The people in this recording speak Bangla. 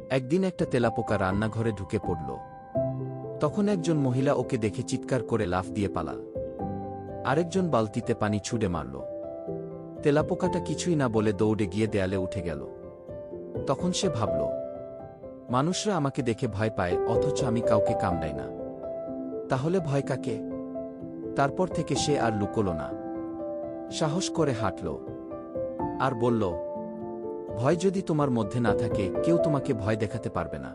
একদিন একটা তেলাপোকা রান্নাঘরে ঢুকে পড়ল। তখন একজন মহিলা ওকে দেখে চিৎকার করে লাফ দিয়ে পালাল। আরেকজন বালতিতে পানি ছুঁড়ে মারল। তেলাপোকাটা কিছুই না বলে দৌড়ে গিয়ে দেয়ালে উঠে গেল। তখন সে ভাবল, মানুষরা আমাকে দেখে ভয় পায়, অথচ আমি কাউকে কামড়াই না। তাহলে ভয় কাকে? তারপর থেকে সে আর লুকোল না, সাহস করে হাঁটল আর বলল, ভয় যদি তোমার মধ্যে না থাকে, কেউ তোমাকে ভয় দেখাতে পারবে না।